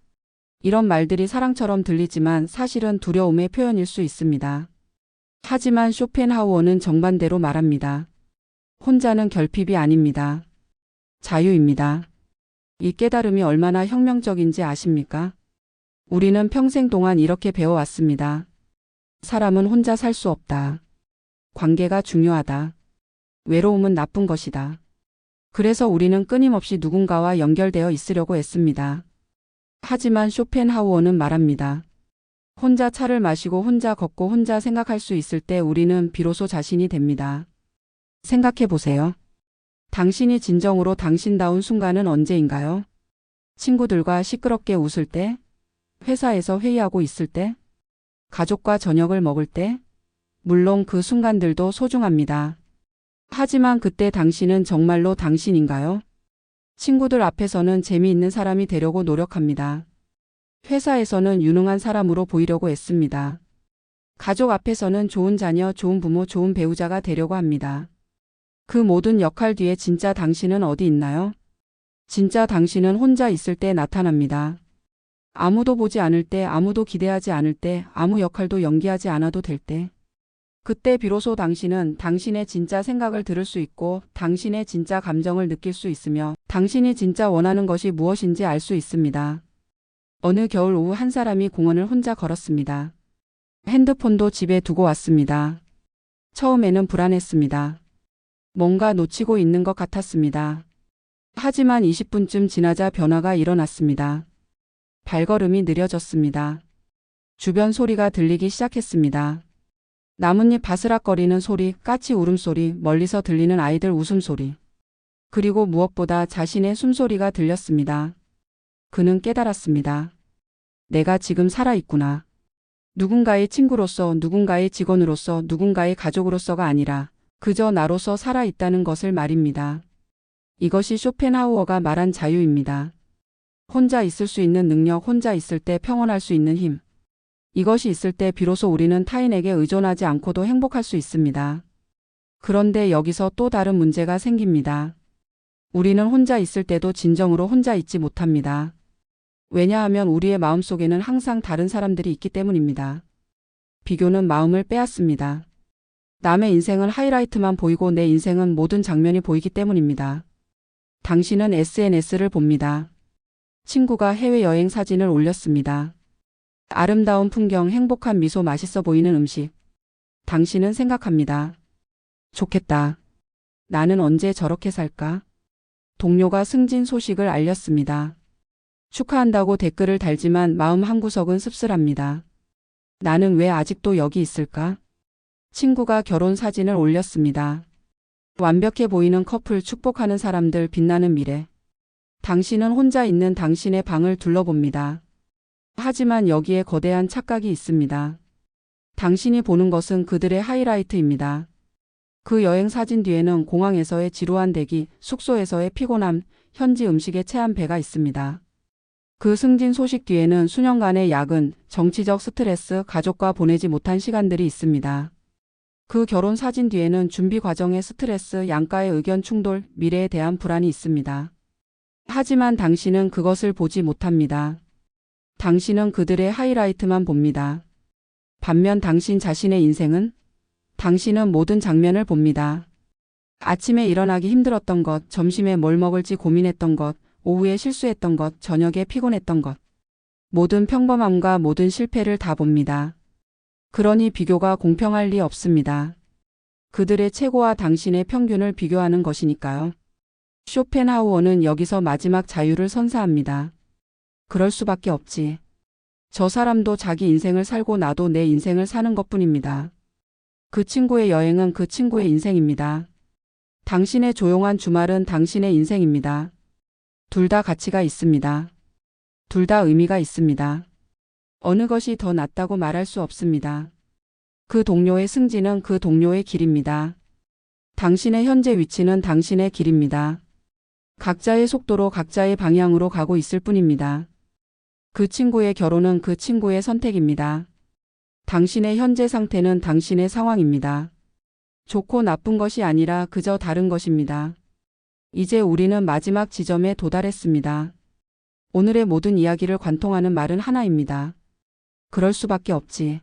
이런 말들이 사랑처럼 들리지만 사실은 두려움의 표현일 수 있습니다. 하지만 쇼펜하우어는 정반대로 말합니다. 혼자는 결핍이 아닙니다. 자유입니다. 이 깨달음이 얼마나 혁명적인지 아십니까? 우리는 평생 동안 이렇게 배워왔습니다. 사람은 혼자 살 수 없다. 관계가 중요하다. 외로움은 나쁜 것이다. 그래서 우리는 끊임없이 누군가와 연결되어 있으려고 애씁니다. 하지만 쇼펜하우어는 말합니다. 혼자 차를 마시고 혼자 걷고 혼자 생각할 수 있을 때 우리는 비로소 자신이 됩니다. 생각해 보세요. 당신이 진정으로 당신다운 순간은 언제인가요? 친구들과 시끄럽게 웃을 때? 회사에서 회의하고 있을 때? 가족과 저녁을 먹을 때? 물론 그 순간들도 소중합니다. 하지만 그때 당신은 정말로 당신인가요? 친구들 앞에서는 재미있는 사람이 되려고 노력합니다. 회사에서는 유능한 사람으로 보이려고 애씁니다. 가족 앞에서는 좋은 자녀, 좋은 부모, 좋은 배우자가 되려고 합니다. 그 모든 역할 뒤에 진짜 당신은 어디 있나요? 진짜 당신은 혼자 있을 때 나타납니다. 아무도 보지 않을 때, 아무도 기대하지 않을 때, 아무 역할도 연기하지 않아도 될 때. 그때 비로소 당신은 당신의 진짜 생각을 들을 수 있고 당신의 진짜 감정을 느낄 수 있으며 당신이 진짜 원하는 것이 무엇인지 알 수 있습니다. 어느 겨울 오후 한 사람이 공원을 혼자 걸었습니다. 핸드폰도 집에 두고 왔습니다. 처음에는 불안했습니다. 뭔가 놓치고 있는 것 같았습니다. 하지만 20분쯤 지나자 변화가 일어났습니다. 발걸음이 느려졌습니다. 주변 소리가 들리기 시작했습니다. 나뭇잎 바스락거리는 소리, 까치 울음소리, 멀리서 들리는 아이들 웃음소리. 그리고 무엇보다 자신의 숨소리가 들렸습니다. 그는 깨달았습니다. 내가 지금 살아있구나. 누군가의 친구로서, 누군가의 직원으로서, 누군가의 가족으로서가 아니라 그저 나로서 살아있다는 것을 말입니다. 이것이 쇼펜하우어가 말한 자유입니다. 혼자 있을 수 있는 능력, 혼자 있을 때 평온할 수 있는 힘. 이것이 있을 때 비로소 우리는 타인에게 의존하지 않고도 행복할 수 있습니다. 그런데 여기서 또 다른 문제가 생깁니다. 우리는 혼자 있을 때도 진정으로 혼자 있지 못합니다. 왜냐하면 우리의 마음속에는 항상 다른 사람들이 있기 때문입니다. 비교는 마음을 빼앗습니다. 남의 인생은 하이라이트만 보이고 내 인생은 모든 장면이 보이기 때문입니다. 당신은 SNS를 봅니다. 친구가 해외여행 사진을 올렸습니다. 아름다운 풍경, 행복한 미소, 맛있어 보이는 음식. 당신은 생각합니다. 좋겠다. 나는 언제 저렇게 살까? 동료가 승진 소식을 알렸습니다. 축하한다고 댓글을 달지만 마음 한구석은 씁쓸합니다. 나는 왜 아직도 여기 있을까? 친구가 결혼 사진을 올렸습니다. 완벽해 보이는 커플, 축복하는 사람들, 빛나는 미래. 당신은 혼자 있는 당신의 방을 둘러봅니다. 하지만 여기에 거대한 착각이 있습니다. 당신이 보는 것은 그들의 하이라이트입니다. 그 여행 사진 뒤에는 공항에서의 지루한 대기, 숙소에서의 피곤함, 현지 음식의 체한 배가 있습니다. 그 승진 소식 뒤에는 수년간의 야근, 정치적 스트레스, 가족과 보내지 못한 시간들이 있습니다. 그 결혼 사진 뒤에는 준비 과정의 스트레스, 양가의 의견 충돌, 미래에 대한 불안이 있습니다. 하지만 당신은 그것을 보지 못합니다. 당신은 그들의 하이라이트만 봅니다. 반면 당신 자신의 인생은? 당신은 모든 장면을 봅니다. 아침에 일어나기 힘들었던 것, 점심에 뭘 먹을지 고민했던 것, 오후에 실수했던 것, 저녁에 피곤했던 것. 모든 평범함과 모든 실패를 다 봅니다. 그러니 비교가 공평할 리 없습니다. 그들의 최고와 당신의 평균을 비교하는 것이니까요. 쇼펜하우어는 여기서 마지막 자유를 선사합니다. 그럴 수밖에 없지. 저 사람도 자기 인생을 살고 나도 내 인생을 사는 것뿐입니다. 그 친구의 여행은 그 친구의 인생입니다. 당신의 조용한 주말은 당신의 인생입니다. 둘 다 가치가 있습니다. 둘 다 의미가 있습니다. 어느 것이 더 낫다고 말할 수 없습니다. 그 동료의 승진은 그 동료의 길입니다. 당신의 현재 위치는 당신의 길입니다. 각자의 속도로 각자의 방향으로 가고 있을 뿐입니다. 그 친구의 결혼은 그 친구의 선택입니다. 당신의 현재 상태는 당신의 상황입니다. 좋고 나쁜 것이 아니라 그저 다른 것입니다. 이제 우리는 마지막 지점에 도달했습니다. 오늘의 모든 이야기를 관통하는 말은 하나입니다. 그럴 수밖에 없지.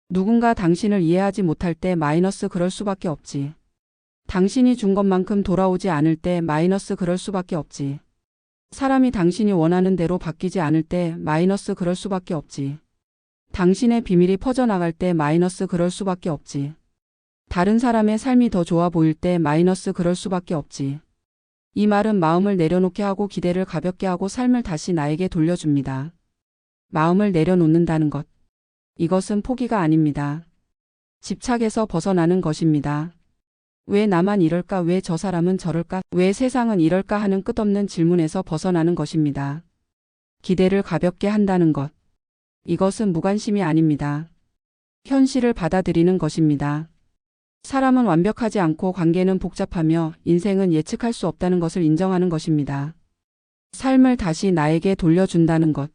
누군가 당신을 이해하지 못할 때 마이너스 그럴 수밖에 없지. 당신이 준 것만큼 돌아오지 않을 때 마이너스 그럴 수밖에 없지. 사람이 당신이 원하는 대로 바뀌지 않을 때 마이너스 그럴 수밖에 없지. 당신의 비밀이 퍼져나갈 때 마이너스 그럴 수밖에 없지. 다른 사람의 삶이 더 좋아 보일 때 마이너스 그럴 수밖에 없지. 이 말은 마음을 내려놓게 하고 기대를 가볍게 하고 삶을 다시 나에게 돌려줍니다. 마음을 내려놓는다는 것. 이것은 포기가 아닙니다. 집착에서 벗어나는 것입니다. 왜 나만 이럴까? 왜 저 사람은 저럴까? 왜 세상은 이럴까? 하는 끝없는 질문에서 벗어나는 것입니다. 기대를 가볍게 한다는 것. 이것은 무관심이 아닙니다. 현실을 받아들이는 것입니다. 사람은 완벽하지 않고 관계는 복잡하며 인생은 예측할 수 없다는 것을 인정하는 것입니다. 삶을 다시 나에게 돌려준다는 것.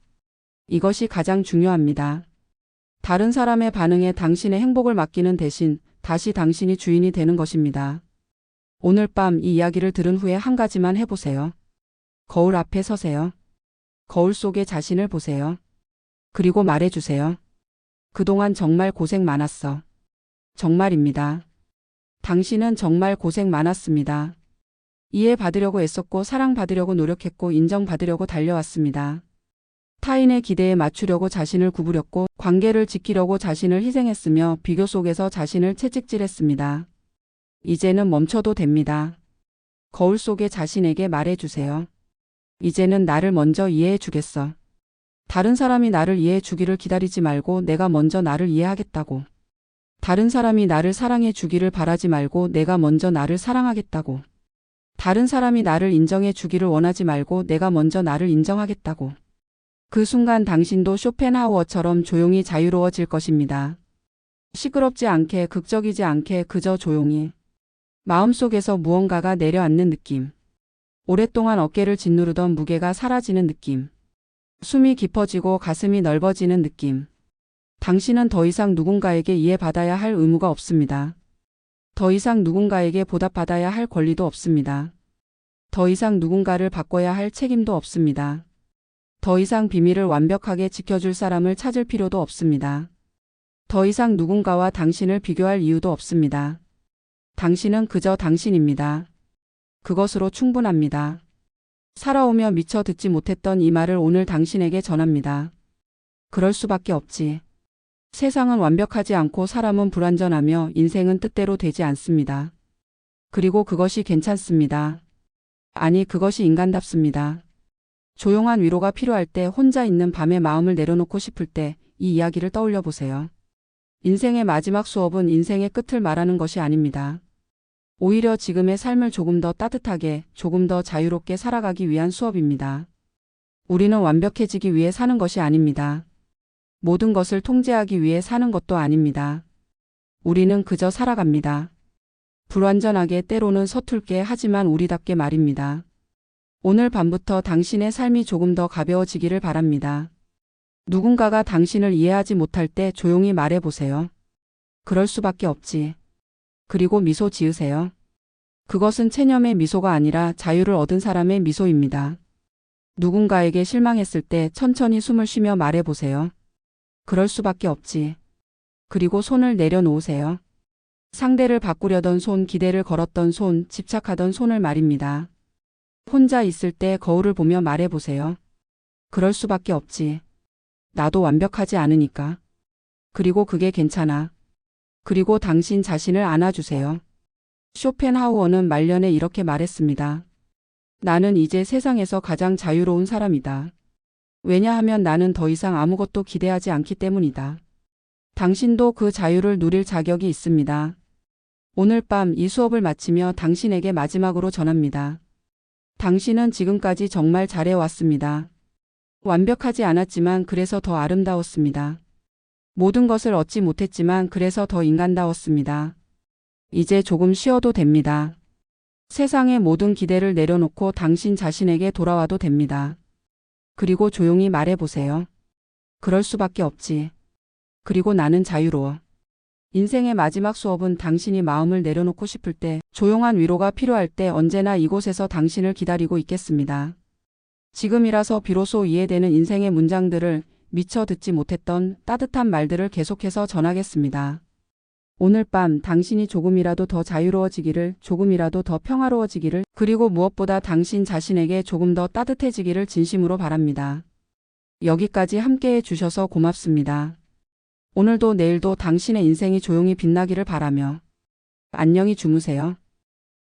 이것이 가장 중요합니다. 다른 사람의 반응에 당신의 행복을 맡기는 대신 다시 당신이 주인이 되는 것입니다. 오늘 밤 이 이야기를 들은 후에 한 가지만 해보세요. 거울 앞에 서세요. 거울 속에 자신을 보세요. 그리고 말해주세요. 그동안 정말 고생 많았어. 정말입니다. 당신은 정말 고생 많았습니다. 이해받으려고 애썼고 사랑받으려고 노력했고 인정받으려고 달려왔습니다. 타인의 기대에 맞추려고 자신을 구부렸고 관계를 지키려고 자신을 희생했으며 비교 속에서 자신을 채찍질했습니다. 이제는 멈춰도 됩니다. 거울 속의 자신에게 말해주세요. 이제는 나를 먼저 이해해 주겠어. 다른 사람이 나를 이해해 주기를 기다리지 말고 내가 먼저 나를 이해하겠다고. 다른 사람이 나를 사랑해 주기를 바라지 말고 내가 먼저 나를 사랑하겠다고. 다른 사람이 나를 인정해 주기를 원하지 말고 내가 먼저 나를 인정하겠다고. 그 순간 당신도 쇼펜하우어처럼 조용히 자유로워질 것입니다. 시끄럽지 않게, 극적이지 않게, 그저 조용히. 마음속에서 무언가가 내려앉는 느낌. 오랫동안 어깨를 짓누르던 무게가 사라지는 느낌. 숨이 깊어지고 가슴이 넓어지는 느낌. 당신은 더 이상 누군가에게 이해받아야 할 의무가 없습니다. 더 이상 누군가에게 보답받아야 할 권리도 없습니다. 더 이상 누군가를 바꿔야 할 책임도 없습니다. 더 이상 비밀을 완벽하게 지켜줄 사람을 찾을 필요도 없습니다. 더 이상 누군가와 당신을 비교할 이유도 없습니다. 당신은 그저 당신입니다. 그것으로 충분합니다. 살아오며 미처 듣지 못했던 이 말을 오늘 당신에게 전합니다. 그럴 수밖에 없지. 세상은 완벽하지 않고 사람은 불완전하며 인생은 뜻대로 되지 않습니다. 그리고 그것이 괜찮습니다. 아니, 그것이 인간답습니다. 조용한 위로가 필요할 때, 혼자 있는 밤에 마음을 내려놓고 싶을 때 이 이야기를 떠올려 보세요. 인생의 마지막 수업은 인생의 끝을 말하는 것이 아닙니다. 오히려 지금의 삶을 조금 더 따뜻하게, 조금 더 자유롭게 살아가기 위한 수업입니다. 우리는 완벽해지기 위해 사는 것이 아닙니다. 모든 것을 통제하기 위해 사는 것도 아닙니다. 우리는 그저 살아갑니다. 불완전하게, 때로는 서툴게, 하지만 우리답게 말입니다. 오늘 밤부터 당신의 삶이 조금 더 가벼워지기를 바랍니다. 누군가가 당신을 이해하지 못할 때 조용히 말해보세요. 그럴 수밖에 없지. 그리고 미소 지으세요. 그것은 체념의 미소가 아니라 자유를 얻은 사람의 미소입니다. 누군가에게 실망했을 때 천천히 숨을 쉬며 말해보세요. 그럴 수밖에 없지. 그리고 손을 내려놓으세요. 상대를 바꾸려던 손, 기대를 걸었던 손, 집착하던 손을 말입니다. 혼자 있을 때 거울을 보며 말해보세요. 그럴 수밖에 없지. 나도 완벽하지 않으니까. 그리고 그게 괜찮아. 그리고 당신 자신을 안아주세요. 쇼펜하우어는 말년에 이렇게 말했습니다. 나는 이제 세상에서 가장 자유로운 사람이다. 왜냐하면 나는 더 이상 아무것도 기대하지 않기 때문이다. 당신도 그 자유를 누릴 자격이 있습니다. 오늘 밤 이 수업을 마치며 당신에게 마지막으로 전합니다. 당신은 지금까지 정말 잘해왔습니다. 완벽하지 않았지만 그래서 더 아름다웠습니다. 모든 것을 얻지 못했지만 그래서 더 인간다웠습니다. 이제 조금 쉬어도 됩니다. 세상의 모든 기대를 내려놓고 당신 자신에게 돌아와도 됩니다. 그리고 조용히 말해보세요. 그럴 수밖에 없지. 그리고 나는 자유로워. 인생의 마지막 수업은 당신이 마음을 내려놓고 싶을 때, 조용한 위로가 필요할 때 언제나 이곳에서 당신을 기다리고 있겠습니다. 지금이라서 비로소 이해되는 인생의 문장들을, 미처 듣지 못했던 따뜻한 말들을 계속해서 전하겠습니다. 오늘 밤 당신이 조금이라도 더 자유로워지기를, 조금이라도 더 평화로워지기를, 그리고 무엇보다 당신 자신에게 조금 더 따뜻해지기를 진심으로 바랍니다. 여기까지 함께해 주셔서 고맙습니다. 오늘도 내일도 당신의 인생이 조용히 빛나기를 바라며 안녕히 주무세요.